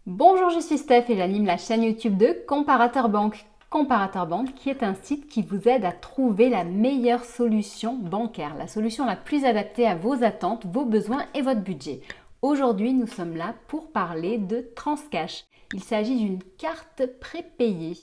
Bonjour, je suis Steph et j'anime la chaîne YouTube de Comparateur Banque. Comparateur Banque qui est un site qui vous aide à trouver la meilleure solution bancaire, la solution la plus adaptée à vos attentes, vos besoins et votre budget. Aujourd'hui, nous sommes là pour parler de Transcash. Il s'agit d'une carte prépayée.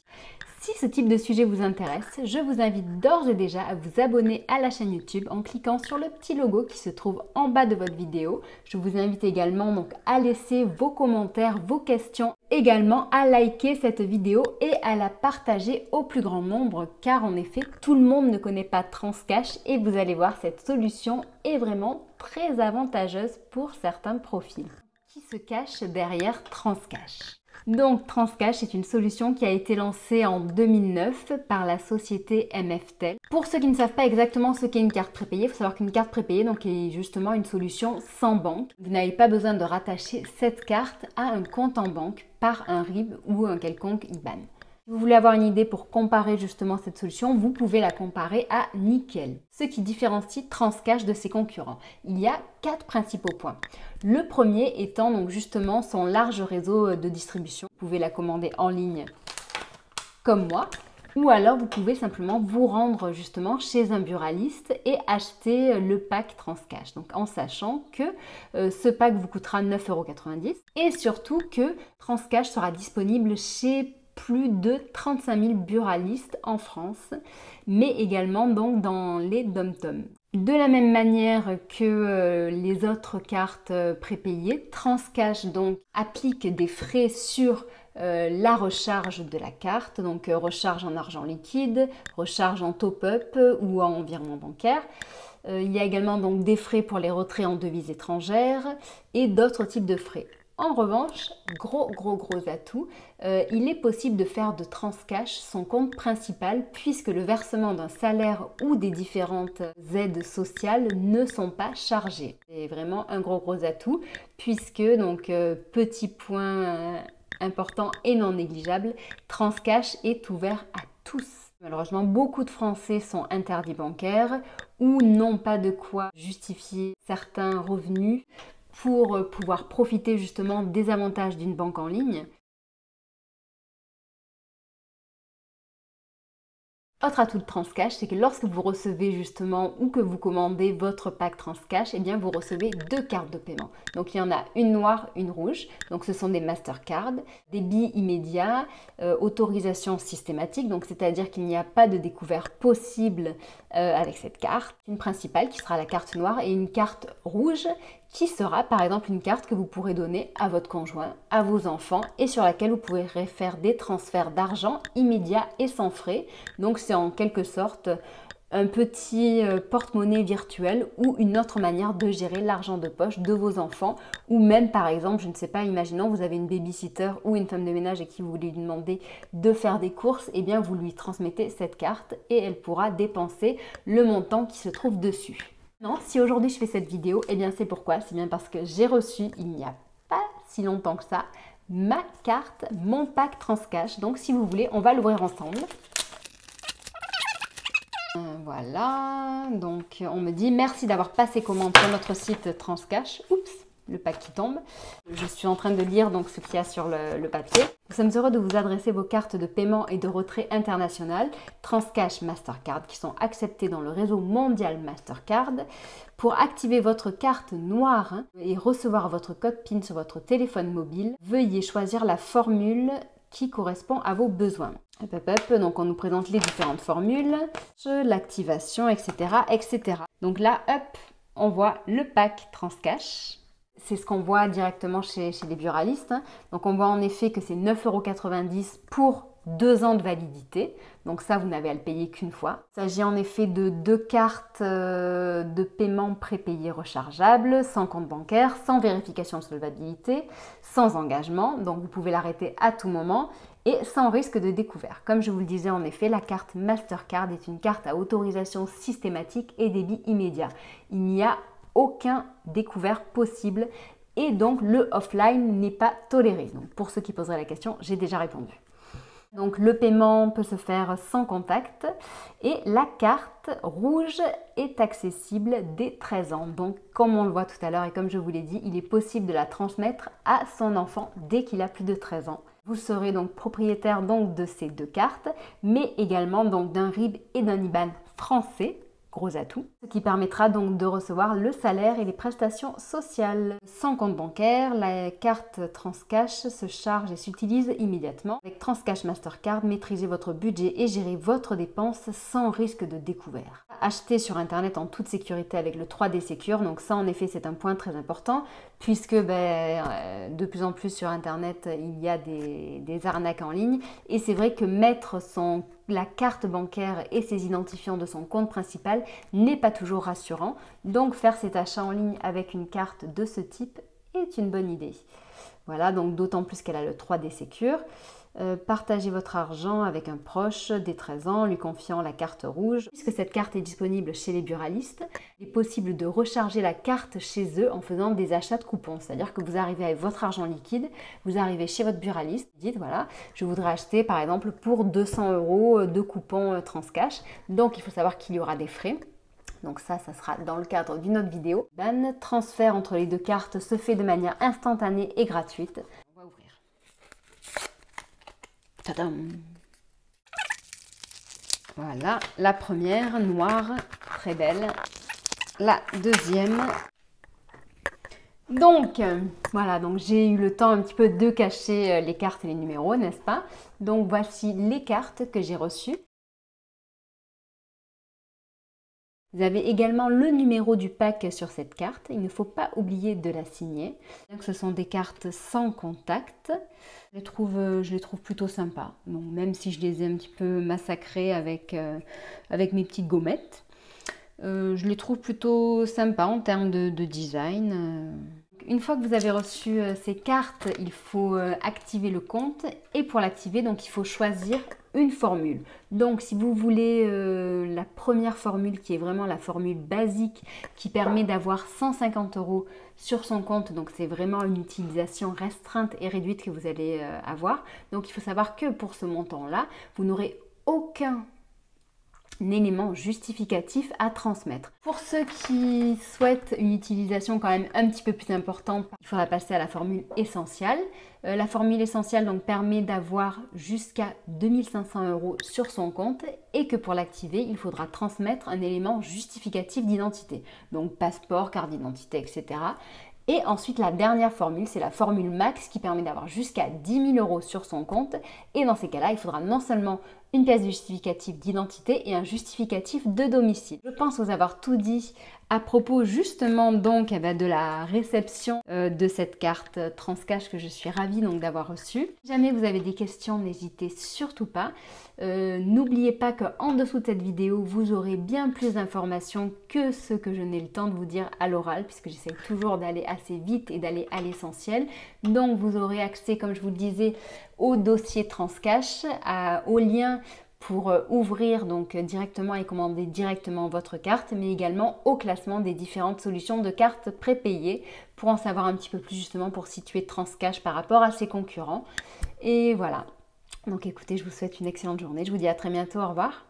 Si ce type de sujet vous intéresse, je vous invite d'ores et déjà à vous abonner à la chaîne YouTube en cliquant sur le petit logo qui se trouve en bas de votre vidéo. Je vous invite également donc à laisser vos commentaires, vos questions, également à liker cette vidéo et à la partager au plus grand nombre car en effet tout le monde ne connaît pas Transcash et vous allez voir cette solution est vraiment très avantageuse pour certains profils. Qui se cache derrière Transcash? Donc Transcash est une solution qui a été lancée en 2009 par la société MFTEL. Pour ceux qui ne savent pas exactement ce qu'est une carte prépayée, il faut savoir qu'une carte prépayée donc, est justement une solution sans banque. Vous n'avez pas besoin de rattacher cette carte à un compte en banque par un RIB ou un quelconque IBAN. Si vous voulez avoir une idée pour comparer justement cette solution, vous pouvez la comparer à Nickel, ce qui différencie Transcash de ses concurrents. Il y a 4 principaux points. Le premier étant donc justement son large réseau de distribution. Vous pouvez la commander en ligne comme moi, ou alors vous pouvez simplement vous rendre justement chez un buraliste et acheter le pack Transcash. Donc en sachant que ce pack vous coûtera 9,90 € et surtout que Transcash sera disponible chez plus de 35 000 buralistes en France, mais également donc dans les dom-toms. De la même manière que les autres cartes prépayées, Transcash donc applique des frais sur la recharge de la carte, donc recharge en argent liquide, recharge en top-up ou en virement bancaire. Il y a également donc des frais pour les retraits en devises étrangères et d'autres types de frais. En revanche, gros atout, il est possible de faire de Transcash son compte principal puisque le versement d'un salaire ou des différentes aides sociales ne sont pas chargés. C'est vraiment un gros atout puisque, donc petit point important et non négligeable, Transcash est ouvert à tous. Malheureusement, beaucoup de Français sont interdits bancaires ou n'ont pas de quoi justifier certains revenus pour pouvoir profiter justement des avantages d'une banque en ligne. Autre atout de Transcash, c'est que lorsque vous recevez justement ou que vous commandez votre pack Transcash, eh bien vous recevez 2 cartes de paiement. Donc il y en a une noire, une rouge. Donc ce sont des Mastercard, débit immédiat, autorisation systématique. Donc c'est-à-dire qu'il n'y a pas de découvert possible avec cette carte. Une principale qui sera la carte noire et une carte rouge qui sera par exemple une carte que vous pourrez donner à votre conjoint, à vos enfants et sur laquelle vous pourrez faire des transferts d'argent immédiats et sans frais. Donc c'est en quelque sorte un petit porte-monnaie virtuel ou une autre manière de gérer l'argent de poche de vos enfants ou même par exemple, je ne sais pas, imaginons vous avez une babysitter ou une femme de ménage et qui vous lui demander de faire des courses, et bien vous lui transmettez cette carte et elle pourra dépenser le montant qui se trouve dessus. Non, si aujourd'hui je fais cette vidéo, eh bien c'est pourquoi, c'est bien parce que j'ai reçu il n'y a pas si longtemps que ça ma carte, mon pack Transcash. Donc si vous voulez, on va l'ouvrir ensemble. Voilà, donc on me dit merci d'avoir passé commande sur notre site Transcash. Oups, le pack qui tombe. Je suis en train de lire donc ce qu'il y a sur le papier. Nous sommes heureux de vous adresser vos cartes de paiement et de retrait international Transcash Mastercard qui sont acceptées dans le réseau mondial Mastercard. Pour activer votre carte noire et recevoir votre code PIN sur votre téléphone mobile, veuillez choisir la formule qui correspond à vos besoins. Donc on nous présente les différentes formules, l'activation, etc., etc. Donc là, hop, on voit le pack Transcash. C'est ce qu'on voit directement chez les buralistes. Donc on voit en effet que c'est 9,90 € pour 2 ans de validité. Donc ça, vous n'avez à le payer qu'une fois. Il s'agit en effet de 2 cartes de paiement prépayées rechargeables, sans compte bancaire, sans vérification de solvabilité, sans engagement. Donc vous pouvez l'arrêter à tout moment et sans risque de découvert. Comme je vous le disais en effet, la carte Mastercard est une carte à autorisation systématique et débit immédiat. Il n'y a aucun découvert possible et donc le offline n'est pas toléré. Donc pour ceux qui poseraient la question, j'ai déjà répondu. Donc le paiement peut se faire sans contact et la carte rouge est accessible dès 13 ans. Donc comme on le voit tout à l'heure et comme je vous l'ai dit, il est possible de la transmettre à son enfant dès qu'il a plus de 13 ans. Vous serez donc propriétaire donc de ces deux cartes, mais également donc d'un RIB et d'un IBAN français. Gros atout, ce qui permettra donc de recevoir le salaire et les prestations sociales. Sans compte bancaire, la carte Transcash se charge et s'utilise immédiatement. Avec Transcash Mastercard, maîtrisez votre budget et gérez votre dépense sans risque de découvert. Achetez sur internet en toute sécurité avec le 3D Secure, donc ça en effet c'est un point très important puisque de plus en plus sur internet il y a des arnaques en ligne et c'est vrai que mettre la carte bancaire et ses identifiants de son compte principal n'est pas toujours rassurant. Donc faire cet achat en ligne avec une carte de ce type est une bonne idée. Voilà, donc d'autant plus qu'elle a le 3D Secure. Partagez votre argent avec un proche dès 13 ans, lui confiant la carte rouge. Puisque cette carte est disponible chez les buralistes, il est possible de recharger la carte chez eux en faisant des achats de coupons. C'est-à-dire que vous arrivez avec votre argent liquide, vous arrivez chez votre buraliste, vous dites voilà, je voudrais acheter par exemple pour 200 € de coupons Transcash. Donc il faut savoir qu'il y aura des frais. Donc ça sera dans le cadre d'une autre vidéo. Le transfert entre les deux cartes se fait de manière instantanée et gratuite. On va ouvrir. Tadam! Voilà, la première, noire, très belle. La deuxième. Donc, voilà, donc j'ai eu le temps un petit peu de cacher les cartes et les numéros, n'est-ce pas? Donc voici les cartes que j'ai reçues. Vous avez également le numéro du pack sur cette carte. Il ne faut pas oublier de la signer. Donc, ce sont des cartes sans contact. Je les trouve plutôt sympas. Donc, même si je les ai un petit peu massacrées avec mes petites gommettes, je les trouve plutôt sympas en termes de design. Une fois que vous avez reçu ces cartes, il faut activer le compte et pour l'activer, donc il faut choisir une formule. Donc si vous voulez la première formule qui est vraiment la formule basique qui permet d'avoir 150 € sur son compte, donc c'est vraiment une utilisation restreinte et réduite que vous allez avoir. Donc il faut savoir que pour ce montant-là, vous n'aurez aucun élément justificatif à transmettre. Pour ceux qui souhaitent une utilisation quand même un petit peu plus importante, il faudra passer à la formule essentielle. La formule essentielle donc permet d'avoir jusqu'à 2500 € sur son compte et que pour l'activer, il faudra transmettre un élément justificatif d'identité, donc passeport, carte d'identité, etc. Et ensuite, la dernière formule, c'est la formule max qui permet d'avoir jusqu'à 10 000 € sur son compte. Et dans ces cas-là, il faudra non seulement une pièce justificative d'identité et un justificatif de domicile. Je pense vous avoir tout dit à propos justement donc de la réception de cette carte Transcash que je suis ravie donc d'avoir reçue. Si jamais vous avez des questions, n'hésitez surtout pas. N'oubliez pas qu'en dessous de cette vidéo, vous aurez bien plus d'informations que ce que je n'ai le temps de vous dire à l'oral, puisque j'essaie toujours d'aller assez vite et d'aller à l'essentiel. Donc vous aurez accès, comme je vous le disais, au dossier Transcash, au lien pour ouvrir donc directement et commander directement votre carte, mais également au classement des différentes solutions de cartes prépayées pour en savoir un petit peu plus justement pour situer Transcash par rapport à ses concurrents. Et voilà. Donc écoutez, je vous souhaite une excellente journée. Je vous dis à très bientôt. Au revoir.